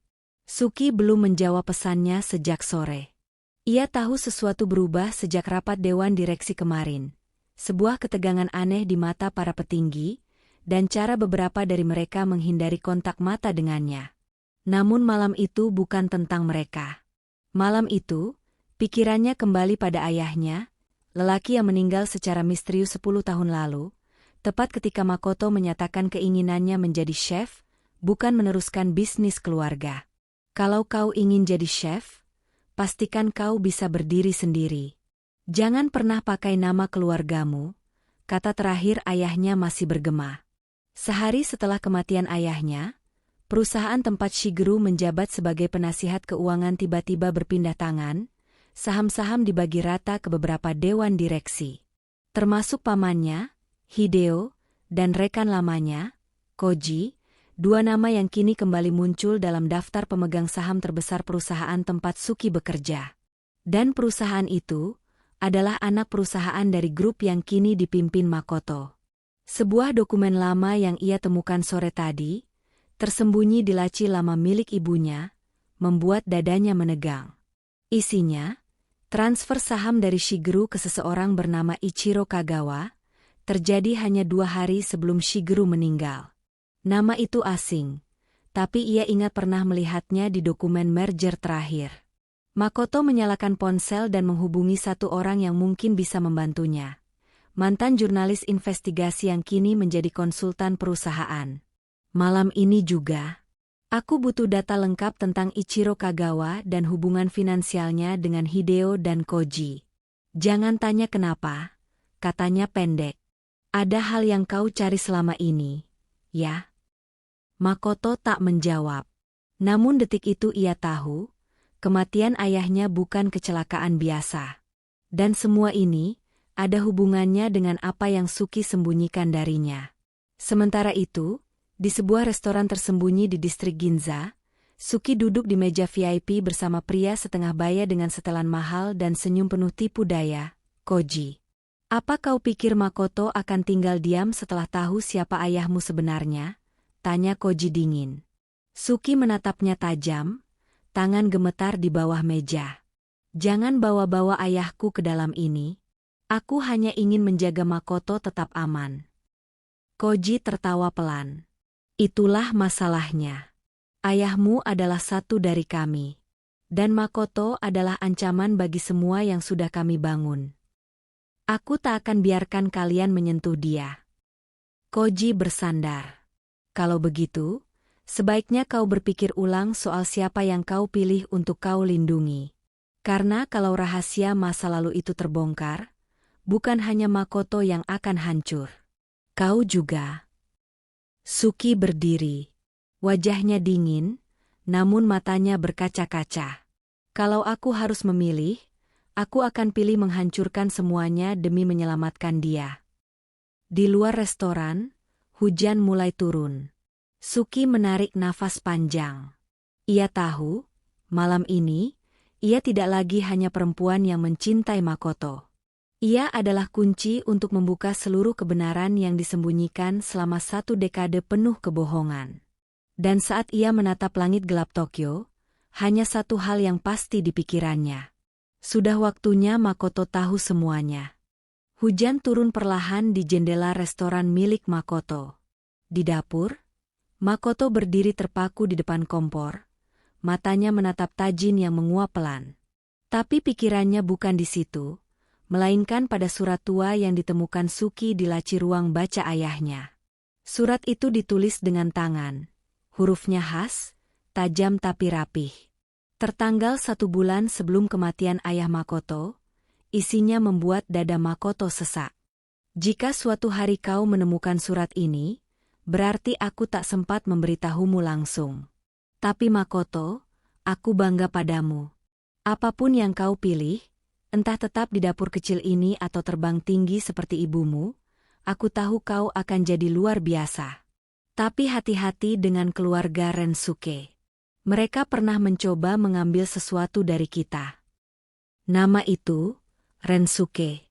Suki belum menjawab pesannya sejak sore. Ia tahu sesuatu berubah sejak rapat Dewan Direksi kemarin. Sebuah ketegangan aneh di mata para petinggi, dan cara beberapa dari mereka menghindari kontak mata dengannya. Namun malam itu bukan tentang mereka. Malam itu, pikirannya kembali pada ayahnya, lelaki yang meninggal secara misterius 10 tahun lalu, tepat ketika Makoto menyatakan keinginannya menjadi chef, bukan meneruskan bisnis keluarga. Kalau kau ingin jadi chef, pastikan kau bisa berdiri sendiri. Jangan pernah pakai nama keluargamu, kata terakhir ayahnya masih bergema. Sehari setelah kematian ayahnya, perusahaan tempat Shigeru menjabat sebagai penasihat keuangan tiba-tiba berpindah tangan, saham-saham dibagi rata ke beberapa dewan direksi. Termasuk pamannya, Hideo, dan rekan lamanya, Koji, dua nama yang kini kembali muncul dalam daftar pemegang saham terbesar perusahaan tempat Suki bekerja. Dan perusahaan itu adalah anak perusahaan dari grup yang kini dipimpin Makoto. Sebuah dokumen lama yang ia temukan sore tadi, tersembunyi di laci lama milik ibunya, membuat dadanya menegang. Isinya, transfer saham dari Shigeru ke seseorang bernama Ichiro Kagawa, terjadi hanya 2 hari sebelum Shigeru meninggal. Nama itu asing, tapi ia ingat pernah melihatnya di dokumen merger terakhir. Makoto menyalakan ponsel dan menghubungi satu orang yang mungkin bisa membantunya. Mantan jurnalis investigasi yang kini menjadi konsultan perusahaan. Malam ini juga, aku butuh data lengkap tentang Ichiro Kagawa dan hubungan finansialnya dengan Hideo dan Koji. Jangan tanya kenapa, katanya pendek. Ada hal yang kau cari selama ini, ya? Makoto tak menjawab. Namun detik itu ia tahu, kematian ayahnya bukan kecelakaan biasa. Dan semua ini ada hubungannya dengan apa yang Suki sembunyikan darinya. Sementara itu, di sebuah restoran tersembunyi di distrik Ginza, Suki duduk di meja VIP bersama pria setengah baya dengan setelan mahal dan senyum penuh tipu daya, Koji. Apa kau pikir Makoto akan tinggal diam setelah tahu siapa ayahmu sebenarnya? Tanya Koji dingin. Suki menatapnya tajam, tangan gemetar di bawah meja. Jangan bawa-bawa ayahku ke dalam ini. Aku hanya ingin menjaga Makoto tetap aman. Koji tertawa pelan. Itulah masalahnya. Ayahmu adalah satu dari kami. Dan Makoto adalah ancaman bagi semua yang sudah kami bangun. Aku tak akan biarkan kalian menyentuh dia. Koji bersandar. Kalau begitu, sebaiknya kau berpikir ulang soal siapa yang kau pilih untuk kau lindungi. Karena kalau rahasia masa lalu itu terbongkar, bukan hanya Makoto yang akan hancur. Kau juga. Suki berdiri. Wajahnya dingin, namun matanya berkaca-kaca. Kalau aku harus memilih, aku akan pilih menghancurkan semuanya demi menyelamatkan dia. Di luar restoran, hujan mulai turun. Suki menarik nafas panjang. Ia tahu, malam ini, ia tidak lagi hanya perempuan yang mencintai Makoto. Ia adalah kunci untuk membuka seluruh kebenaran yang disembunyikan selama 1 dekade penuh kebohongan. Dan saat ia menatap langit gelap Tokyo, hanya satu hal yang pasti di pikirannya. Sudah waktunya Makoto tahu semuanya. Hujan turun perlahan di jendela restoran milik Makoto. Di dapur, Makoto berdiri terpaku di depan kompor, matanya menatap Tajin yang menguap pelan. Tapi pikirannya bukan di situ, melainkan pada surat tua yang ditemukan Suki di laci ruang baca ayahnya. Surat itu ditulis dengan tangan, hurufnya khas, tajam tapi rapih. Tertanggal 1 bulan sebelum kematian ayah Makoto, isinya membuat dada Makoto sesak. Jika suatu hari kau menemukan surat ini, berarti aku tak sempat memberitahumu langsung. Tapi Makoto, aku bangga padamu. Apapun yang kau pilih, entah tetap di dapur kecil ini atau terbang tinggi seperti ibumu, aku tahu kau akan jadi luar biasa. Tapi hati-hati dengan keluarga Rensuke. Mereka pernah mencoba mengambil sesuatu dari kita. Nama itu, Rensuke,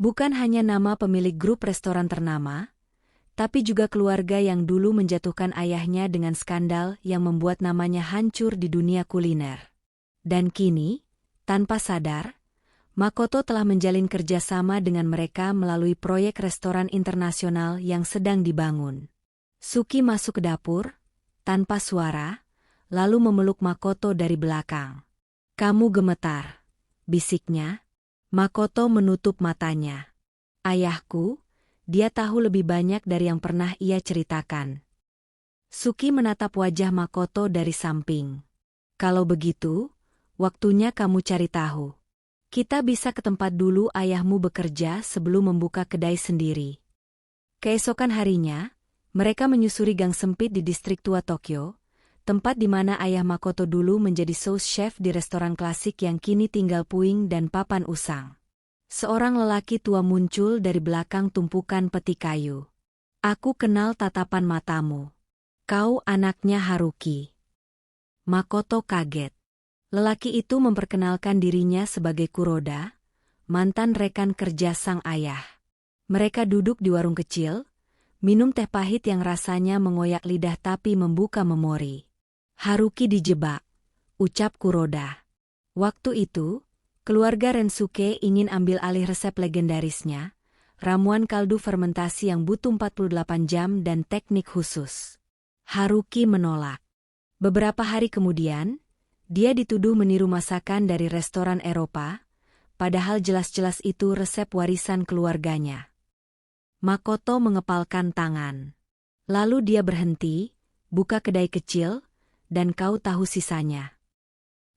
bukan hanya nama pemilik grup restoran ternama, tapi juga keluarga yang dulu menjatuhkan ayahnya dengan skandal yang membuat namanya hancur di dunia kuliner. Dan kini, tanpa sadar, Makoto telah menjalin kerjasama dengan mereka melalui proyek restoran internasional yang sedang dibangun. Suki masuk ke dapur, tanpa suara, lalu memeluk Makoto dari belakang. "Kamu gemetar," bisiknya. Makoto menutup matanya. "Ayahku, dia tahu lebih banyak dari yang pernah ia ceritakan." Suki menatap wajah Makoto dari samping. "Kalau begitu, waktunya kamu cari tahu. Kita bisa ke tempat dulu ayahmu bekerja sebelum membuka kedai sendiri." Keesokan harinya, mereka menyusuri gang sempit di distrik tua Tokyo, tempat di mana ayah Makoto dulu menjadi sous chef di restoran klasik yang kini tinggal puing dan papan usang. Seorang lelaki tua muncul dari belakang tumpukan peti kayu. "Aku kenal tatapan matamu. Kau anaknya Haruki." Makoto kaget. Lelaki itu memperkenalkan dirinya sebagai Kuroda, mantan rekan kerja sang ayah. Mereka duduk di warung kecil, minum teh pahit yang rasanya mengoyak lidah tapi membuka memori. "Haruki dijebak," ucap Kuroda. Waktu itu, keluarga Rensuke ingin ambil alih resep legendarisnya, ramuan kaldu fermentasi yang butuh 48 jam dan teknik khusus. Haruki menolak. Beberapa hari kemudian, dia dituduh meniru masakan dari restoran Eropa, padahal jelas-jelas itu resep warisan keluarganya. Makoto mengepalkan tangan. Lalu dia berhenti, buka kedai kecil, dan kau tahu sisanya.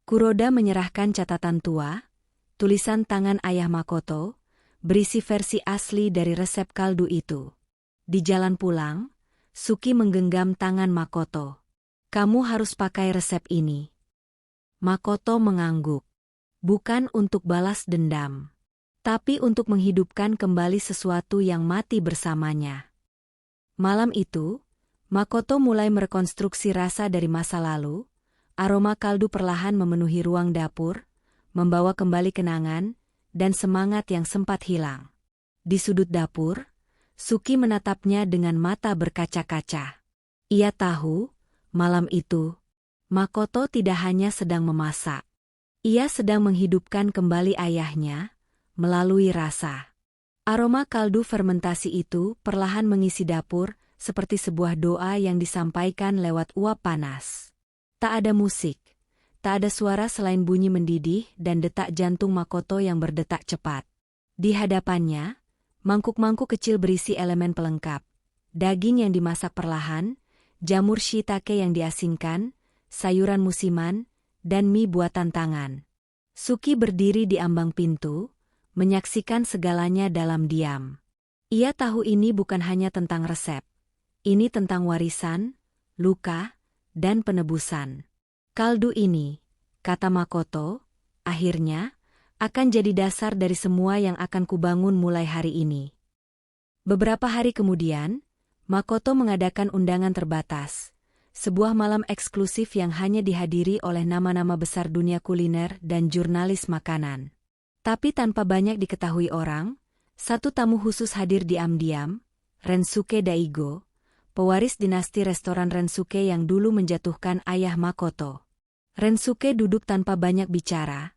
Kuroda menyerahkan catatan tua, tulisan tangan ayah Makoto, berisi versi asli dari resep kaldu itu. Di jalan pulang, Suki menggenggam tangan Makoto. "Kamu harus pakai resep ini." Makoto mengangguk. "Bukan untuk balas dendam, tapi untuk menghidupkan kembali sesuatu yang mati bersamanya." Malam itu, Makoto mulai merekonstruksi rasa dari masa lalu. Aroma kaldu perlahan memenuhi ruang dapur, membawa kembali kenangan dan semangat yang sempat hilang. Di sudut dapur, Suki menatapnya dengan mata berkaca-kaca. Ia tahu, malam itu, Makoto tidak hanya sedang memasak. Ia sedang menghidupkan kembali ayahnya melalui rasa. Aroma kaldu fermentasi itu perlahan mengisi dapur, seperti sebuah doa yang disampaikan lewat uap panas. Tak ada musik, tak ada suara selain bunyi mendidih dan detak jantung Makoto yang berdetak cepat. Di hadapannya, mangkuk-mangkuk kecil berisi elemen pelengkap, daging yang dimasak perlahan, jamur shiitake yang diasingkan, sayuran musiman, dan mie buatan tangan. Suki berdiri di ambang pintu, menyaksikan segalanya dalam diam. Ia tahu ini bukan hanya tentang resep. Ini tentang warisan, luka, dan penebusan. Kaldu ini, kata Makoto, akhirnya, akan jadi dasar dari semua yang akan kubangun mulai hari ini. Beberapa hari kemudian, Makoto mengadakan undangan terbatas. Sebuah malam eksklusif yang hanya dihadiri oleh nama-nama besar dunia kuliner dan jurnalis makanan. Tapi tanpa banyak diketahui orang, satu tamu khusus hadir diam-diam, Rensuke Daigo, pewaris dinasti restoran Rensuke yang dulu menjatuhkan ayah Makoto. Rensuke duduk tanpa banyak bicara,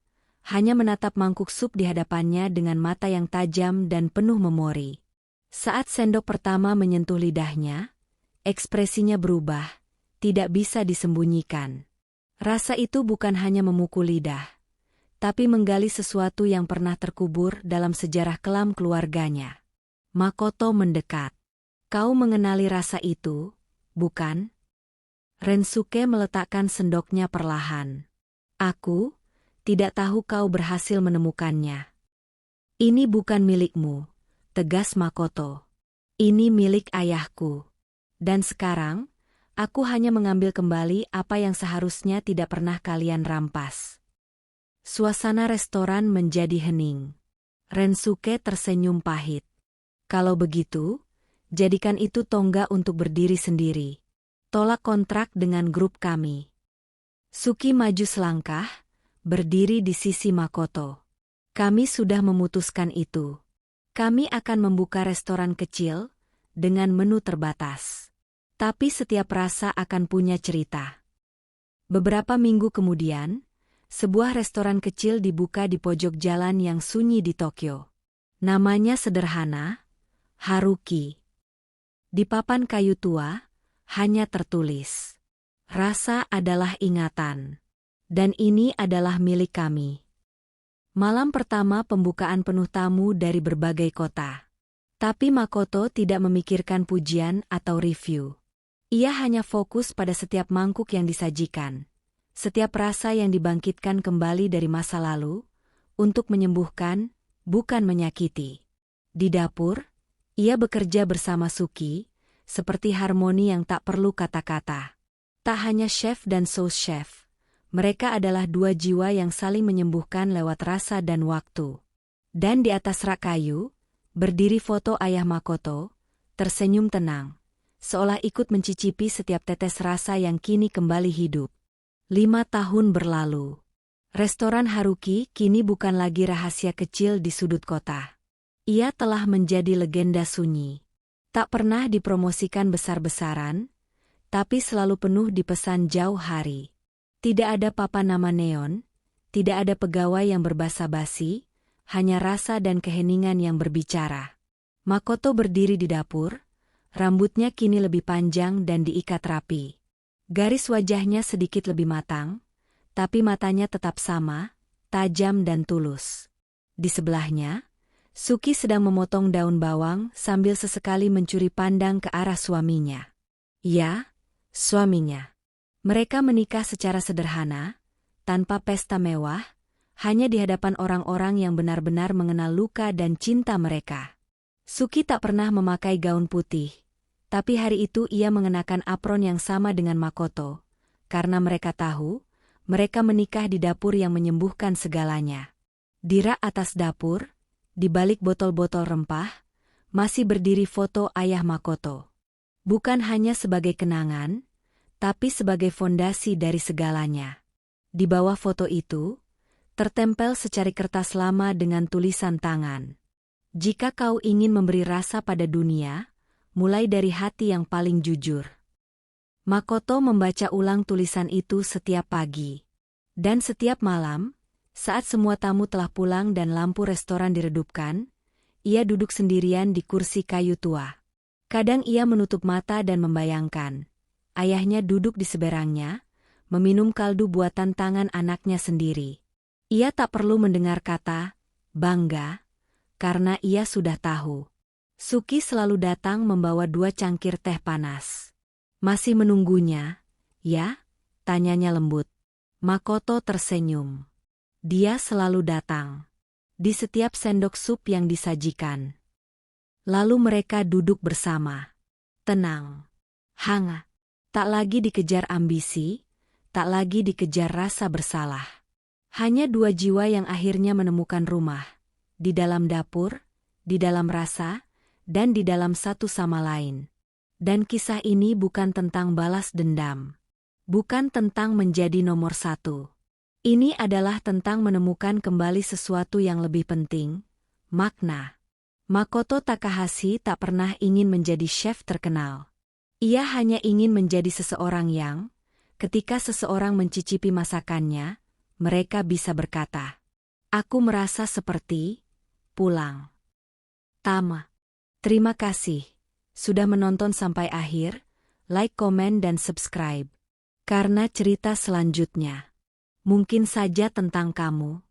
hanya menatap mangkuk sup di hadapannya dengan mata yang tajam dan penuh memori. Saat sendok pertama menyentuh lidahnya, ekspresinya berubah, tidak bisa disembunyikan. Rasa itu bukan hanya memukul lidah, tapi menggali sesuatu yang pernah terkubur dalam sejarah kelam keluarganya. Makoto mendekat. Kau mengenali rasa itu, bukan? Rensuke meletakkan sendoknya perlahan. Aku tidak tahu kau berhasil menemukannya. Ini bukan milikmu, tegas Makoto. Ini milik ayahku. Dan sekarang, aku hanya mengambil kembali apa yang seharusnya tidak pernah kalian rampas. Suasana restoran menjadi hening. Rensuke tersenyum pahit. Kalau begitu, Jadikan itu tonggak untuk berdiri sendiri. Tolak kontrak dengan grup kami. Suki maju selangkah, berdiri di sisi Makoto. Kami sudah memutuskan itu. Kami akan membuka restoran kecil, dengan menu terbatas. Tapi setiap rasa akan punya cerita. Beberapa minggu kemudian, sebuah restoran kecil dibuka di pojok jalan yang sunyi di Tokyo. Namanya sederhana, Haruki. Di papan kayu tua, hanya tertulis, "Rasa adalah ingatan. Dan ini adalah milik kami." Malam pertama pembukaan penuh tamu dari berbagai kota. Tapi Makoto tidak memikirkan pujian atau review. Ia hanya fokus pada setiap mangkuk yang disajikan. Setiap rasa yang dibangkitkan kembali dari masa lalu, untuk menyembuhkan, bukan menyakiti. Di dapur, ia bekerja bersama Suki, seperti harmoni yang tak perlu kata-kata. Tak hanya chef dan sous chef, mereka adalah dua jiwa yang saling menyembuhkan lewat rasa dan waktu. Dan di atas rak kayu, berdiri foto ayah Makoto, tersenyum tenang, seolah ikut mencicipi setiap tetes rasa yang kini kembali hidup. 5 tahun berlalu. Restoran Haruki kini bukan lagi rahasia kecil di sudut kota. Ia telah menjadi legenda sunyi. Tak pernah dipromosikan besar-besaran, tapi selalu penuh dipesan jauh hari. Tidak ada papan nama neon, tidak ada pegawai yang berbasa-basi, hanya rasa dan keheningan yang berbicara. Makoto berdiri di dapur, rambutnya kini lebih panjang dan diikat rapi. Garis wajahnya sedikit lebih matang, tapi matanya tetap sama, tajam dan tulus. Di sebelahnya, Suki sedang memotong daun bawang sambil sesekali mencuri pandang ke arah suaminya. Ya, suaminya. Mereka menikah secara sederhana, tanpa pesta mewah, hanya di hadapan orang-orang yang benar-benar mengenal luka dan cinta mereka. Suki tak pernah memakai gaun putih, tapi hari itu ia mengenakan apron yang sama dengan Makoto, karena mereka tahu, mereka menikah di dapur yang menyembuhkan segalanya. Di rak atas dapur, di balik botol-botol rempah, masih berdiri foto ayah Makoto. Bukan hanya sebagai kenangan, tapi sebagai fondasi dari segalanya. Di bawah foto itu, tertempel secari kertas lama dengan tulisan tangan. Jika kau ingin memberi rasa pada dunia, mulai dari hati yang paling jujur. Makoto membaca ulang tulisan itu setiap pagi. Dan setiap malam, saat semua tamu telah pulang dan lampu restoran diredupkan, ia duduk sendirian di kursi kayu tua. Kadang ia menutup mata dan membayangkan. Ayahnya duduk di seberangnya, meminum kaldu buatan tangan anaknya sendiri. Ia tak perlu mendengar kata, bangga, karena ia sudah tahu. Suki selalu datang membawa 2 cangkir teh panas. Masih menunggunya, ya? Tanyanya lembut. Makoto tersenyum. Dia selalu datang. Di setiap sendok sup yang disajikan. Lalu mereka duduk bersama. Tenang. Hangat. Tak lagi dikejar ambisi, tak lagi dikejar rasa bersalah. Hanya 2 jiwa yang akhirnya menemukan rumah. Di dalam dapur, di dalam rasa, dan di dalam satu sama lain. Dan kisah ini bukan tentang balas dendam. Bukan tentang menjadi nomor 1. Ini adalah tentang menemukan kembali sesuatu yang lebih penting, makna. Makoto Takahashi tak pernah ingin menjadi chef terkenal. Ia hanya ingin menjadi seseorang yang, ketika seseorang mencicipi masakannya, mereka bisa berkata, "Aku merasa seperti pulang." Tama. Terima kasih sudah menonton sampai akhir. Like, komen, dan subscribe. Karena cerita selanjutnya mungkin saja tentang kamu.